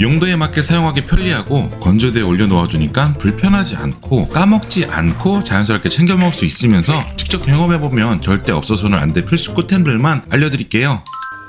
용도에 맞게 사용하기 편리하고 건조대에 올려 놓아주니까 불편하지 않고 까먹지 않고 자연스럽게 챙겨 먹을 수 있으면서 직접 경험해보면 절대 없어서는 안 될 필수 꿀템들만 알려드릴게요.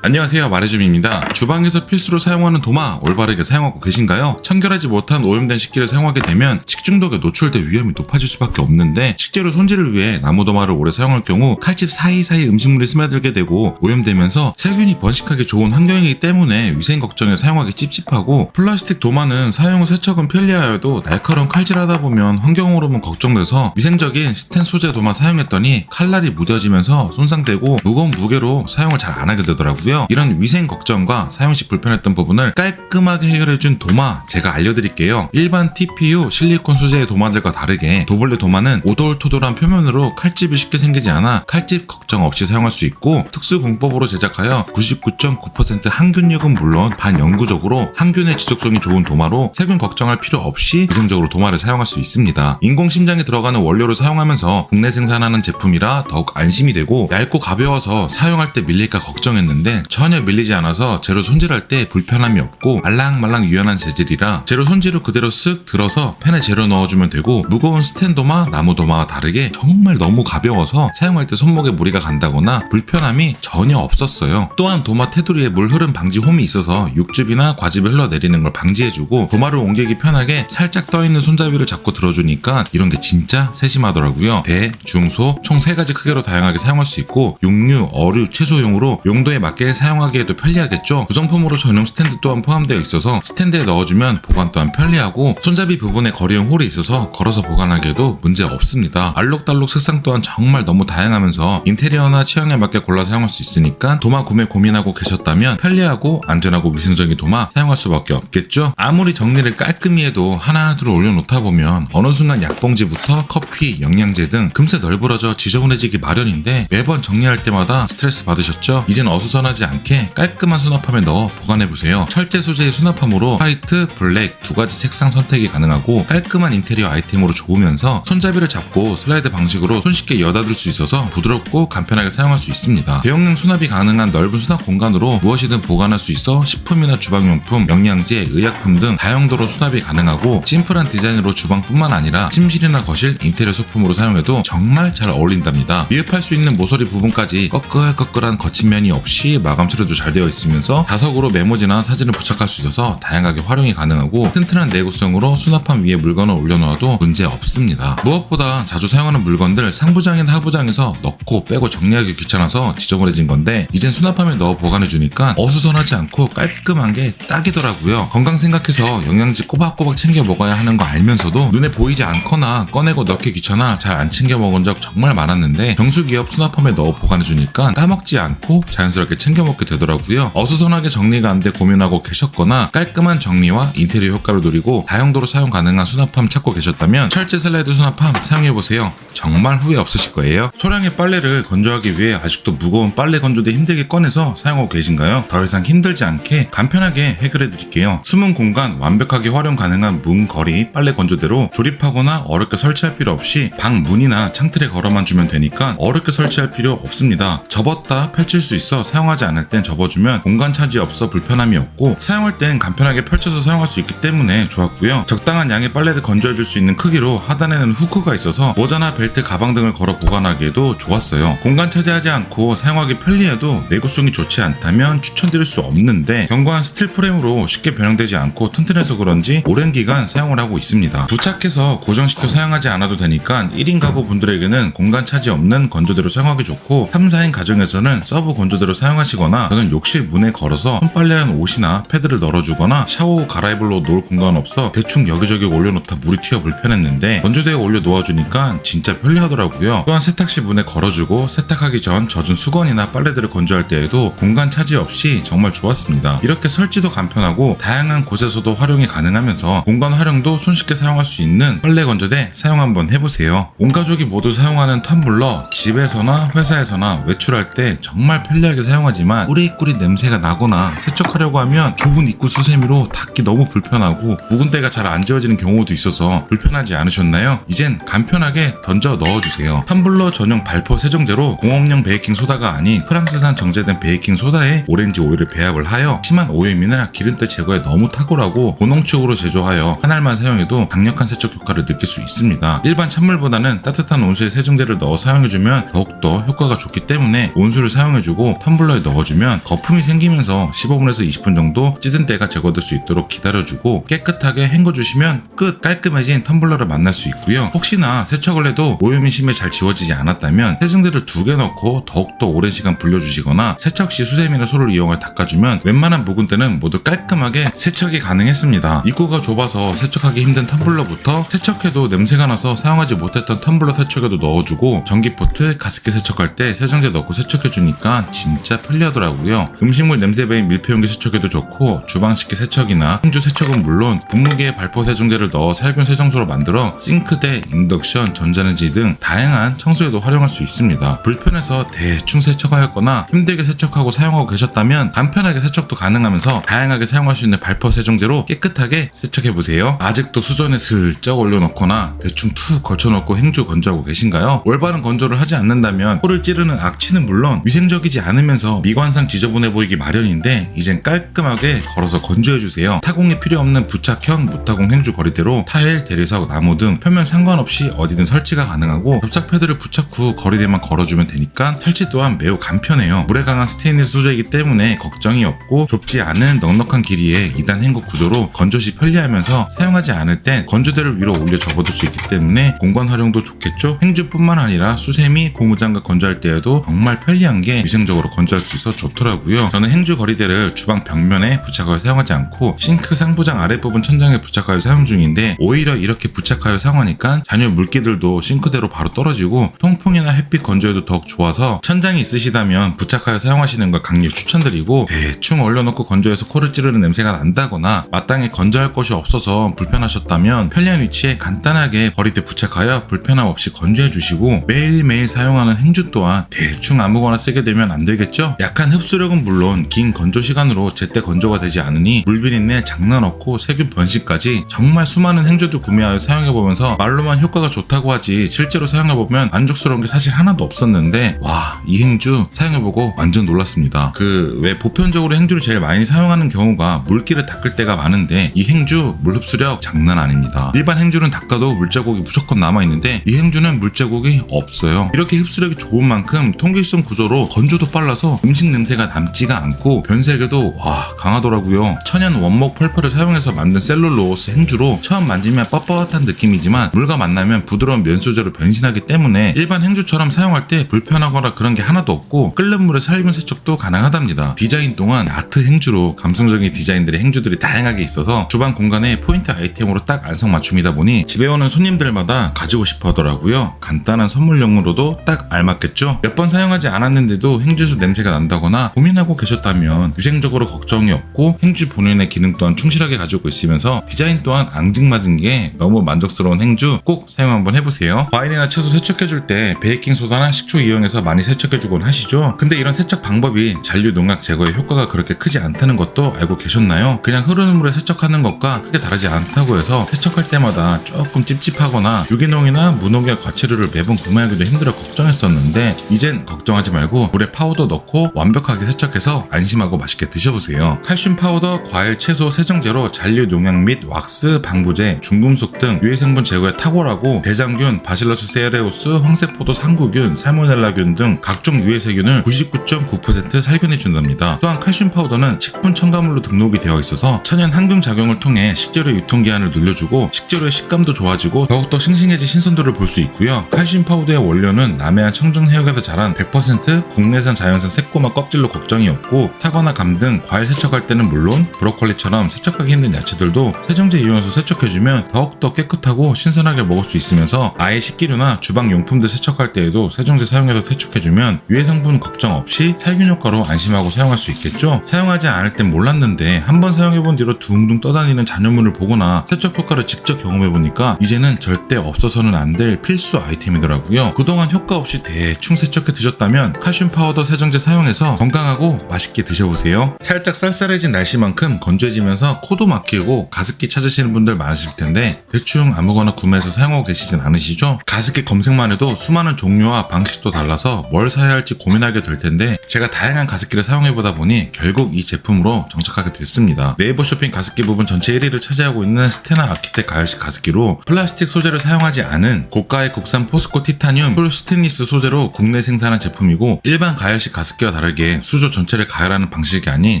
안녕하세요, 마레줌입니다. 주방에서 필수로 사용하는 도마 올바르게 사용하고 계신가요? 청결하지 못한 오염된 식기를 사용하게 되면 식중독에 노출될 위험이 높아질 수밖에 없는데, 식재료 손질을 위해 나무 도마를 오래 사용할 경우 칼집 사이사이 음식물이 스며들게 되고 오염되면서 세균이 번식하기 좋은 환경이기 때문에 위생 걱정에 사용하기 찝찝하고, 플라스틱 도마는 사용 후 세척은 편리하여도 날카로운 칼질하다 보면 환경오염은 걱정돼서 위생적인 스텐 소재 도마 사용했더니 칼날이 무뎌지면서 손상되고 무거운 무게로 사용을 잘 안 하게 되더라고요. 이런 위생 걱정과 사용 시 불편했던 부분을 깔끔하게 해결해준 도마 제가 알려드릴게요. 일반 TPU 실리콘 소재의 도마들과 다르게 도블레 도마는 오돌토돌한 표면으로 칼집이 쉽게 생기지 않아 칼집 걱정 없이 사용할 수 있고, 특수 공법으로 제작하여 99.9% 항균력은 물론 반영구적으로 항균의 지속성이 좋은 도마로 세균 걱정할 필요 없이 위생적으로 도마를 사용할 수 있습니다. 인공심장이 들어가는 원료를 사용하면서 국내 생산하는 제품이라 더욱 안심이 되고, 얇고 가벼워서 사용할 때 밀릴까 걱정했는데 전혀 밀리지 않아서 재료 손질할 때 불편함이 없고 말랑말랑 유연한 재질이라 재료 손질 후 그대로 쓱 들어서 팬에 재료 넣어주면 되고, 무거운 스텐 도마, 나무 도마와 다르게 정말 너무 가벼워서 사용할 때 손목에 무리가 간다거나 불편함이 전혀 없었어요. 또한 도마 테두리에 물 흐름 방지 홈이 있어서 육즙이나 과즙이 흘러내리는 걸 방지해주고, 도마를 옮기기 편하게 살짝 떠있는 손잡이를 잡고 들어주니까 이런 게 진짜 세심하더라고요. 대, 중, 소 총 3가지 크기로 다양하게 사용할 수 있고, 육류, 어류, 채소용으로 용도에 맞게 사용하기에도 편리하겠죠. 구성품으로 전용 스탠드 또한 포함되어 있어서 스탠드에 넣어주면 보관 또한 편리하고, 손잡이 부분에 거리형 홀이 있어서 걸어서 보관하기에도 문제 없습니다. 알록달록 색상 또한 정말 너무 다양하면서 인테리어나 취향에 맞게 골라 사용할 수 있으니까 도마 구매 고민하고 계셨다면 편리하고 안전하고 위생적인 도마 사용할 수밖에 없겠죠. 아무리 정리를 깔끔히 해도 하나둘 올려놓다 보면 어느 순간 약봉지부터 커피, 영양제 등 금세 널브러져 지저분해지기 마련인데, 매번 정리할 때마다 스트레스 받으셨죠? 이젠 어수선하지 않게 깔끔한 수납함에 넣어 보관해보세요. 철제 소재의 수납함으로 화이트, 블랙 2가지 색상 선택이 가능하고 깔끔한 인테리어 아이템으로 좋으면서 손잡이를 잡고 슬라이드 방식으로 손쉽게 여닫을 수 있어서 부드럽고 간편하게 사용할 수 있습니다. 대용량 수납이 가능한 넓은 수납 공간으로 무엇이든 보관할 수 있어 식품이나 주방용품, 영양제, 의약품 등 다용도로 수납이 가능하고, 심플한 디자인으로 주방뿐만 아니라 침실이나 거실, 인테리어 소품으로 사용해도 정말 잘 어울린답니다. 미흡할 수 있는 모서리 부분까지 꺼끌꺼끌한 거친 면이 없이 마감 처리도 잘 되어 있으면서 자석으로 메모지나 사진을 부착할 수 있어서 다양하게 활용이 가능하고, 튼튼한 내구성으로 수납함 위에 물건을 올려놓아도 문제 없습니다. 무엇보다 자주 사용하는 물건들 상부장이나 하부장에서 넣고 빼고 정리하기 귀찮아서 지저분해진 건데, 이젠 수납함에 넣어 보관해주니까 어수선하지 않고 깔끔한 게 딱이더라고요. 건강 생각해서 영양제 꼬박꼬박 챙겨 먹어야 하는 거 알면서도 눈에 보이지 않거나 꺼내고 넣기 귀찮아 잘 안 챙겨 먹은 적 정말 많았는데, 정수기업 수납함에 넣어 보관해주니까 까먹지 않고 자연스럽게 챙겨 먹게 되더라고요. 어수선하게 정리가 안 돼 고민하고 계셨거나 깔끔한 정리와 인테리어 효과를 노리고 다용도로 사용 가능한 수납함 찾고 계셨다면 철제 슬라이드 수납함 사용해보세요. 정말 후회 없으실 거예요. 소량의 빨래를 건조하기 위해 아직도 무거운 빨래 건조대 힘들게 꺼내서 사용하고 계신가요? 더 이상 힘들지 않게 간편하게 해결해 드릴게요. 숨은 공간 완벽하게 활용 가능한 문거리 빨래 건조대로 조립하거나 어렵게 설치할 필요 없이 방 문이나 창틀에 걸어만 주면 되니까 어렵게 설치할 필요 없습니다. 접었다 펼칠 수 있어 사용하지 않을 땐 접어주면 공간 차지 없어 불편함이 없고, 사용할 땐 간편하게 펼쳐서 사용할 수 있기 때문에 좋았고요. 적당한 양의 빨래를 건조해줄 수 있는 크기로 하단에는 후크가 있어서 모자나 벨트, 가방 등을 걸어 보관하기에도 좋았어요. 공간 차지하지 않고 사용하기 편리해도 내구성이 좋지 않다면 추천드릴 수 없는데, 견고한 스틸 프레임으로 쉽게 변형되지 않고 튼튼해서 그런지 오랜 기간 사용을 하고 있습니다. 부착해서 고정시켜 사용하지 않아도 되니까 1인 가구 분들에게는 공간 차지 없는 건조대로 사용하기 좋고, 3, 4인 가정에서는 서브 건조대로 사용하시거나, 저는 욕실 문에 걸어서 손빨래한 옷이나 패드를 널어주거나 샤워 후 갈아입을로 놓을 공간 없어 대충 여기저기 올려놓다 물이 튀어 불편했는데, 건조대에 올려 놓아주니까 진짜 편리하더라고요. 또한 세탁시 문에 걸어주고 세탁하기 전 젖은 수건이나 빨래들을 건조할 때에도 공간 차지 없이 정말 좋았습니다. 이렇게 설치도 간편하고 다양한 곳에서도 활용이 가능하면서 공간 활용도 손쉽게 사용할 수 있는 빨래 건조대 사용 한번 해보세요. 온 가족이 모두 사용하는 텀블러, 집에서나 회사에서나 외출할 때 정말 편리하게 사용하지만 하지만 꾸리꾸리 냄새가 나거나 세척하려고 하면 좁은 입구 수세미로 닦기 너무 불편하고 묵은 때가 잘 안 지워지는 경우도 있어서 불편하지 않으셨나요? 이젠 간편하게 던져 넣어주세요. 텀블러 전용 발포 세정제로 공업용 베이킹 소다가 아닌 프랑스산 정제된 베이킹 소다에 오렌지 오일을 배합을 하여 심한 오염이나 기름때 제거에 너무 탁월하고 고농축으로 제조하여 한 알만 사용해도 강력한 세척 효과를 느낄 수 있습니다. 일반 찬물보다는 따뜻한 온수에 세정제를 넣어 사용해주면 더욱더 효과가 좋기 때문에 온수를 사용해주고 텀블러에 넣어주면 거품이 생기면서 15분에서 20분 정도 찌든 때가 제거될 수 있도록 기다려주고 깨끗하게 헹궈주시면 끝! 깔끔해진 텀블러를 만날 수 있고요. 혹시나 세척을 해도 오염이 심해 잘 지워지지 않았다면 세정제를 2개 넣고 더욱더 오랜 시간 불려주시거나 세척 시 수세미나 소를 이용해 닦아주면 웬만한 묵은 때는 모두 깔끔하게 세척이 가능했습니다. 입구가 좁아서 세척하기 힘든 텀블러부터 세척해도 냄새가 나서 사용하지 못했던 텀블러 세척에도 넣어주고 전기포트, 가습기 세척할 때 세정제 넣고 세척해주니까 진짜 편리하더라고요. 음식물 냄새 배인 밀폐용기 세척에도 좋고 주방식기 세척이나 행주 세척은 물론 분무기에 발포 세정제를 넣어 살균 세정소로 만들어 싱크대, 인덕션, 전자레인지 등 다양한 청소에도 활용할 수 있습니다. 불편해서 대충 세척하였거나 힘들게 세척하고 사용하고 계셨다면 간편하게 세척도 가능하면서 다양하게 사용할 수 있는 발포 세정제로 깨끗하게 세척해보세요. 아직도 수전에 슬쩍 올려놓거나 대충 툭 걸쳐놓고 행주 건조하고 계신가요? 올바른 건조를 하지 않는다면 코를 찌르는 악취는 물론 위생적이지 않으면서 미관상 지저분해 보이기 마련인데 이젠 깔끔하게 걸어서 건조해주세요. 타공이 필요 없는 부착형 무타공 행주 거리대로 타일, 대리석, 나무 등 표면 상관없이 어디든 설치가 가능하고 접착 패드를 부착 후 거리대만 걸어주면 되니까 설치 또한 매우 간편해요. 물에 강한 스테인리스 소재이기 때문에 걱정이 없고 좁지 않은 넉넉한 길이의 2단 행거 구조로 건조 시 편리하면서 사용하지 않을 땐 건조대를 위로 올려 접어둘 수 있기 때문에 공간 활용도 좋겠죠. 행주뿐만 아니라 수세미, 고무장갑 건조할 때에도 정말 편리한 게 위생적으로 건조할 수 있어 좋더라고요. 저는 행주 거리대를 주방 벽면에 부착하여 사용하지 않고 싱크 상부장 아랫부분 천장에 부착하여 사용 중인데 오히려 이렇게 부착하여 사용하니까 잔여 물기들도 싱크대로 바로 떨어지고 통풍이나 햇빛 건조에도 더욱 좋아서 천장이 있으시다면 부착하여 사용하시는 걸 강력 추천드리고 대충 얼려놓고 건조해서 코를 찌르는 냄새가 난다거나 마땅히 건조할 곳이 없어서 불편하셨다면 편리한 위치에 간단하게 거리대 부착하여 불편함 없이 건조해 주시고 매일매일 사용하는 행주 또한 대충 아무거나 쓰게 되면 안 되겠죠? 약한 흡수력은 물론 긴 건조 시간으로 제때 건조가 되지 않으니 물비린내 장난 없고 세균 변신까지 정말 수많은 행주도 구매하여 사용해보면서 말로만 효과가 좋다고 하지 실제로 사용해보면 만족스러운 게 사실 하나도 없었는데 와, 이 행주 사용해보고 완전 놀랐습니다. 왜 보편적으로 행주를 제일 많이 사용하는 경우가 물기를 닦을 때가 많은데 이 행주 물 흡수력 장난 아닙니다. 일반 행주는 닦아도 물자국이 무조건 남아있는데 이 행주는 물자국이 없어요. 이렇게 흡수력이 좋은 만큼 통기성 구조로 건조도 빨라서 음식 냄새가 남지가 않고 변색에도 강하더라고요. 천연 원목 펄펄을 사용해서 만든 셀룰로스 행주로 처음 만지면 뻣뻣한 느낌이지만 물과 만나면 부드러운 면 소재로 변신하기 때문에 일반 행주처럼 사용할 때 불편하거나 그런 게 하나도 없고 끓는 물에 살균 세척도 가능하답니다. 디자인 또한 아트 행주로 감성적인 디자인들의 행주들이 다양하게 있어서 주방 공간에 포인트 아이템으로 딱 안성맞춤이다 보니 집에 오는 손님들마다 가지고 싶어 하더라고요. 간단한 선물용으로도 딱 알맞겠죠? 몇 번 사용하지 않았는데도 행주에서 냄새가 난다거나 고민하고 계셨다면 위생적으로 걱정이 없고 행주 본연의 기능 또한 충실하게 가지고 있으면서 디자인 또한 앙증맞은 게 너무 만족스러운 행주 꼭 사용 한번 해보세요. 과일이나 채소 세척해줄 때 베이킹소다나 식초 이용해서 많이 세척해주곤 하시죠? 근데 이런 세척 방법이 잔류 농약 제거에 효과가 그렇게 크지 않다는 것도 알고 계셨나요? 그냥 흐르는 물에 세척하는 것과 크게 다르지 않다고 해서 세척할 때마다 조금 찝찝하거나 유기농이나 무농약 과체류를 매번 구매하기도 힘들어 걱정했었는데 이젠 걱정하지 말고 물에 파우더 넣고 완벽하게 세척해서 안심하고 맛있게 드셔보세요. 칼슘 파우더, 과일, 채소, 세정제로 잔류 농약 및 왁스, 방부제, 중금속 등 유해 성분 제거에 탁월하고 대장균, 바실러스 세레우스, 황세포도 상구균, 살모넬라균 등 각종 유해 세균을 99.9% 살균해 준답니다. 또한 칼슘 파우더는 식품 첨가물로 등록이 되어 있어서 천연 항균 작용을 통해 식재료 유통기한을 늘려주고 식재료의 식감도 좋아지고 더욱더 싱싱해진 신선도를 볼 수 있고요. 칼슘 파우더의 원료는 남해안 청정 해역에서 자란 100% 국내산 자연산 새꼬마 껍질로 걱정이 없고 사과나 감 등 과일 세척할 때는 물론 브로콜리처럼 세척하기 힘든 야채들도 세정제 이용해서 세척해주면 더욱더 깨끗하고 신선하게 먹을 수 있으면서 아예 식기류나 주방 용품들 세척할 때에도 세정제 사용해서 세척해주면 유해 성분 걱정 없이 살균 효과로 안심하고 사용할 수 있겠죠? 사용하지 않을 땐 몰랐는데 한번 사용해본 뒤로 둥둥 떠다니는 잔여물을 보거나 세척 효과를 직접 경험해보니까 이제는 절대 없어서는 안 될 필수 아이템이더라고요. 그동안 효과 없이 대충 세척해 드셨다면 칼슘 파우더 세정제 사용해서 사용해서 건강하고 맛있게 드셔보세요. 살짝 쌀쌀해진 날씨만큼 건조해지면서 코도 막히고 가습기 찾으시는 분들 많으실 텐데 대충 아무거나 구매해서 사용하고 계시진 않으시죠? 가습기 검색만 해도 수많은 종류와 방식도 달라서 뭘 사야 할지 고민하게 될 텐데 제가 다양한 가습기를 사용해보다 보니 결국 이 제품으로 정착하게 됐습니다. 네이버 쇼핑 가습기 부분 전체 1위를 차지하고 있는 스테나 아키텍 가열식 가습기로 플라스틱 소재를 사용하지 않은 고가의 국산 포스코 티타늄 풀 스테인리스 소재로 국내 생산한 제품이고 일반 가열식 가습기와 다르게 수조 전체를 가열하는 방식이 아닌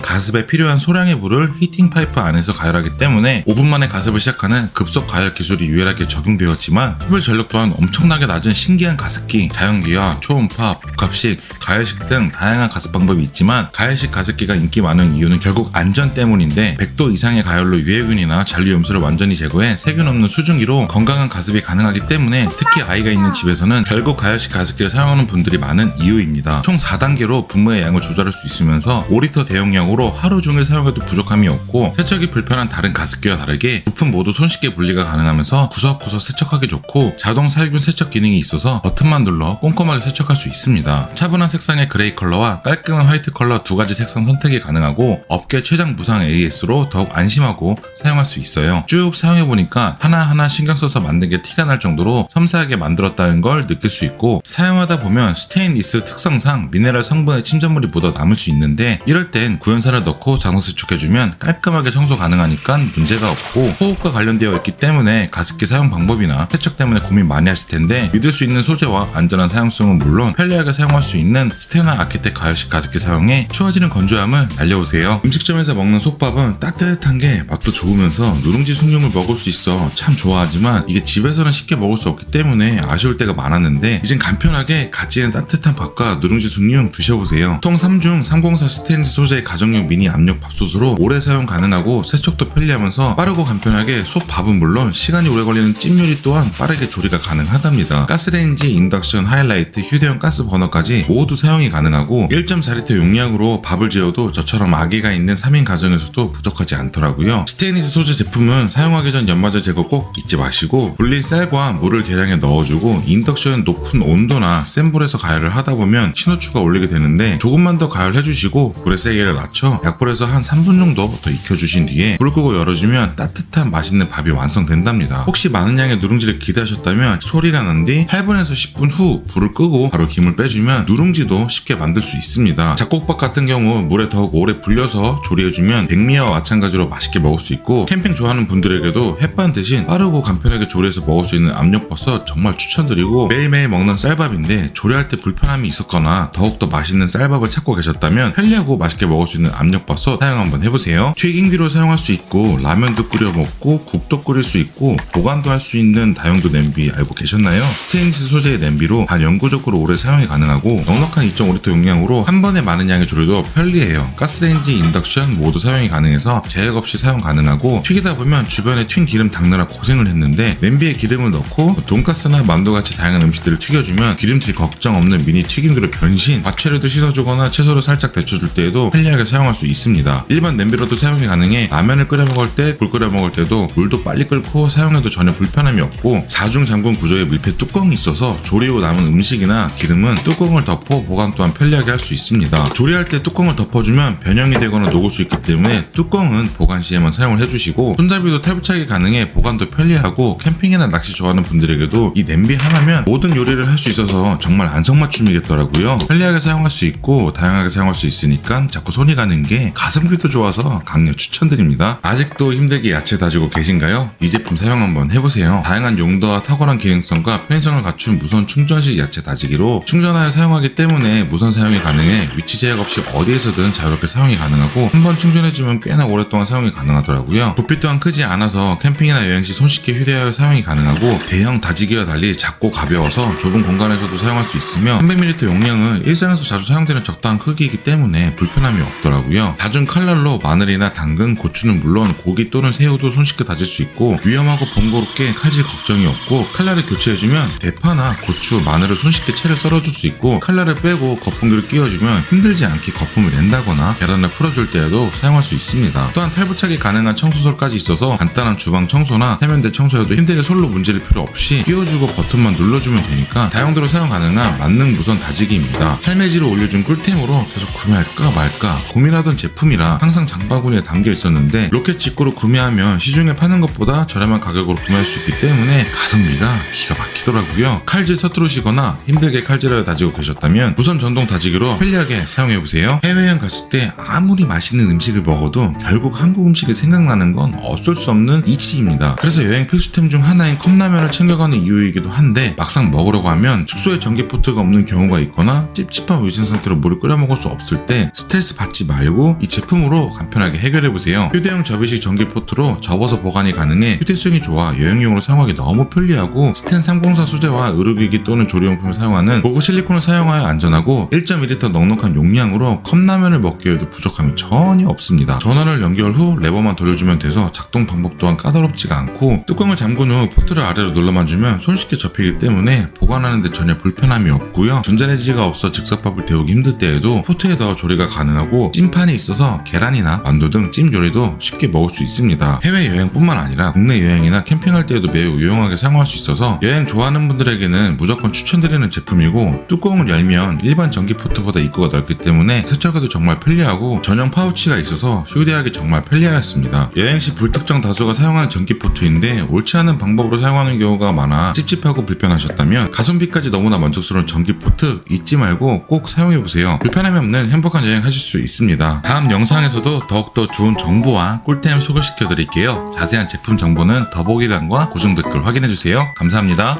가습에 필요한 소량의 물을 히팅 파이프 안에서 가열하기 때문에 5분 만에 가습을 시작하는 급속 가열 기술이 유일하게 적용되었지만 흡입 전력 또한 엄청나게 낮은 신기한 가습기, 자연기와 초음파, 복합식, 가열식 등 다양한 가습 방법이 있지만 가열식 가습기가 인기 많은 이유는 결국 안전 때문인데 100도 이상의 가열로 유해균이나 잔류 염소를 완전히 제거해 세균 없는 수증기로 건강한 가습이 가능하기 때문에 특히 아이가 있는 집에서는 결국 가열식 가습기를 사용하는 분들이 많은 이유입니다. 총 4단계로 분무의 양을 조절할 수 있으면서 5리터 대용량으로 하루 종일 사용해도 부족함이 없고 세척이 불편한 다른 가습기와 다르게 부품 모두 손쉽게 분리가 가능하면서 구석구석 세척하기 좋고 자동 살균 세척 기능이 있어서 버튼만 눌러 꼼꼼하게 세척할 수 있습니다. 차분한 색상의 그레이 컬러와 깔끔한 화이트 컬러 두 가지 색상 선택이 가능하고 업계 최장 무상 AS로 더욱 안심하고 사용할 수 있어요. 쭉 사용해보니까 하나하나 신경 써서 만든 게 티가 날 정도로 섬세하게 만들었다는 걸 느낄 수 있고 사용하다 보면 스테인리스 특성상 미네랄 성분의 침전물이 묻어 남을 수 있는데 이럴 땐 구연산을 넣고 자동 세척해주면 깔끔하게 청소 가능하니까 문제가 없고 호흡과 관련되어 있기 때문에 가습기 사용 방법이나 세척 때문에 고민 많이 하실 텐데 믿을 수 있는 소재와 안전한 사용성은 물론 편리하게 사용할 수 있는 스테나 아키텍 가열식 가습기 사용에 추워지는 건조함을 날려오세요. 음식점에서 먹는 솥밥은 따뜻한 게 맛도 좋으면서 누룽지 숭늉을 먹을 수 있어 참 좋아하지만 이게 집에서는 쉽게 먹을 수 없기 때문에 아쉬울 때가 많았는데 이젠 간편하게 가지는 따뜻한 밥과 누룽지 숭늉 드셔보세요. 통 3중 304 스테인리스 소재의 가정용 미니 압력 밥솥으로 오래 사용 가능하고 세척도 편리하면서 빠르고 간편하게 솥밥은 물론 시간이 오래 걸리는 찜 요리 또한 빠르게 조리가 가능하답니다. 가스레인지, 인덕션, 하이라이트, 휴대용 가스 버너까지 모두 사용이 가능하고 1.4리터 용량으로 밥을 지어도 저처럼 아기가 있는 3인 가정에서도 부족하지 않더라고요. 스테인리스 소재 제품은 사용하기 전 연마제 제거 꼭 잊지 마시고 불린 쌀과 물을 계량에 넣어주고 인덕션 높은 온도나 센 불에서 가열을 하다 보면 신호추가 울리게 되는데 조금만 더 가열해주시고 불의 세기를 낮춰 약불에서 한 3분 정도 더 익혀주신 뒤에 불 끄고 열어주면 따뜻한 맛있는 밥이 완성된답니다. 혹시 많은 양의 누룽지를 기대하셨다면 소리가 난 뒤 8분에서 10분 후 불을 끄고 바로 김을 빼주면 누룽지도 쉽게 만들 수 있습니다. 잡곡밥 같은 경우 물에 더욱 오래 불려서 조리해주면 백미와 마찬가지로 맛있게 먹을 수 있고 캠핑 좋아하는 분들에게도 햇반 대신 빠르고 간편하게 조리해서 먹을 수 있는 압력밥솥 정말 추천드리고 매일매일 먹는 쌀밥인데 조리할 때 불편함이 있었거나 더욱더 맛있는 쌀밥을 찾고 계셨다면 편리하고 맛있게 먹을 수 있는 압력밥솥 사용 한번 해보세요. 튀김기로 사용할 수 있고 라면도 끓여 먹고 국도 끓일 수 있고 보관도 할 수 있는 다용도 냄비 알고 계셨나요? 스테인리스 소재의 냄비로 반영구적으로 오래 사용이 가능하고 넉넉한 2.5리터 용량으로 한 번에 많은 양의 조리도 편리해요. 가스레인지, 인덕션 모두 사용이 가능해서 제약 없이 사용 가능하고 튀기다 보면 주변에 튄 기름 닦느라 고생을 했는데 냄비에 기름을 넣고 돈가스나 만두같이 다양한 음식들을 튀겨주면 기름칠 걱정 없는 미니 튀김기로 변신, 과채료도 씻어주거나 채소를 살짝 데쳐줄 때에도 편리하게 사용할 수 있습니다. 일반 냄비로도 사용이 가능해 라면을 끓여 먹을 때, 굴 끓여 먹을 때도 물도 빨리 끓고 사용해도 전혀 불편함이 없고 4중 잠금 구조의 밀폐 뚜껑이 있어서 조리 후 남은 음식이나 기름은 뚜껑을 덮어 보관 또한 편리하게 할 수 있습니다. 조리할 때 뚜껑을 덮어주면 변형이 되거나 녹을 수 있기 때문에 뚜껑은 보관 시에만 사용을 해주시고 손잡이도 탈부착이 가능해 보관도 편리하고 캠핑이나 낚시 좋아하는 분들에게도 이 냄비 하나면 모든 요리를 할 수 있어서 정말 안성맞춤이겠더라고요. 편리하게 사용할 수 있고 다양하게 사용할 수 있으니까 자꾸 손이 가는 게 가성비도 좋아서 강력 추천드립니다. 아직도 힘들게 야채 다지고 계신가요? 이 제품 사용 한번 해보세요. 다양한 용도와 탁월한 기능성과 편의성을 갖춘 무선 충전식 야채 다지기로 충전하여 사용하기 때문에 무선 사용이 가능해 위치 제약 없이 어디에서든 자유롭게 사용이 가능하고 한번 충전해주면 꽤나 오랫동안 사용이 가능하더라고요. 부피 또한 크지 않아서 캠핑이나 여행시 손쉽게 휴대하여 사용이 가능하고 대형 다지기와 달리 작고 가벼워서 좁은 공간에서도 사용할 수 있으며 300ml 용량은 일상에서 자주 사용되는 적당한 크기이기 때문에 불편함이 없더라고요. 다중 칼날로 마늘이나 당근, 고추는 물론 고기 또는 새우도 손쉽게 다질 수 있고 위험하고 번거롭게 칼질 걱정이 없고 칼날을 교체해주면 대파나 고추, 마늘을 손쉽게 채를 썰어줄 수 있고 칼날을 빼고 거품기를 끼워주면 힘들지 않게 거품을 낸다거나 계란을 풀어줄 때에도 사용할 수 있습니다. 또한 탈부착이 가능한 청소솔까지 있어서 간단한 주방 청소나 세면대 청소에도 힘들게 솔로 문지를 필요 없이 끼워주고 버튼만 눌러주면 되니까 다용도로 사용 가능한 만능 무선 다지기입니다. 삶의 질을 올려준 요즘 꿀템으로 계속 구매할까 말까 고민하던 제품이라 항상 장바구니에 담겨 있었는데 로켓 직구로 구매하면 시중에 파는 것보다 저렴한 가격으로 구매할 수 있기 때문에 가성비가 기가 막히더라고요. 칼질 서투르시거나 힘들게 칼질을 다지고 계셨다면 무선 전동 다지기로 편리하게 사용해보세요. 해외여행 갔을 때 아무리 맛있는 음식을 먹어도 결국 한국 음식이 생각나는 건 어쩔 수 없는 이치입니다. 그래서 여행 필수템 중 하나인 컵라면을 챙겨가는 이유이기도 한데 막상 먹으려고 하면 숙소에 전기포트가 없는 경우가 있거나 찝찝한 위생 상태로 물을 끓여 먹을 수 없을 때 스트레스 받지 말고 이 제품으로 간편하게 해결해보세요. 휴대용 접이식 전기포트로 접어서 보관이 가능해 휴대성이 좋아 여행용으로 사용하기 너무 편리하고 스텐 304 소재와 의료기기 또는 조리용품을 사용하는 고급 실리콘을 사용하여 안전하고 1.2L 넉넉한 용량으로 컵라면을 먹기에도 부족함이 전혀 없습니다. 전원을 연결 후 레버만 돌려주면 돼서 작동 방법 또한 까다롭지가 않고 뚜껑을 잠근 후 포트를 아래로 눌러만 주면 손쉽게 접히기 때문에 보관하는 데 전혀 불편함이 없고요. 전자레인지가 없어 즉석밥을 데우기 힘들 때에도 포트에 넣어 조리가 가능하고 찜판이 있어서 계란이나 만두 등 찜 요리도 쉽게 먹을 수 있습니다. 해외여행뿐만 아니라 국내 여행이나 캠핑할 때에도 매우 유용하게 사용할 수 있어서 여행 좋아하는 분들에게는 무조건 추천드리는 제품이고 뚜껑을 열면 일반 전기포트보다 입구가 넓기 때문에 세척에도 정말 편리하고 전용 파우치가 있어서 휴대하기 정말 편리하였습니다. 여행시 불특정 다수가 사용하는 전기포트인데 옳지 않은 방법으로 사용하는 경우가 많아 찝찝하고 불편하셨다면 가성비까지 너무나 만족스러운 전기포트 잊지 말고 꼭 사용해보세요. 불편함이 없는 행복한 여행 하실 수 있습니다. 다음 영상에서도 더욱더 좋은 정보와 꿀템 소개시켜드릴게요. 자세한 제품 정보는 더보기란과 고정 댓글 확인해주세요. 감사합니다.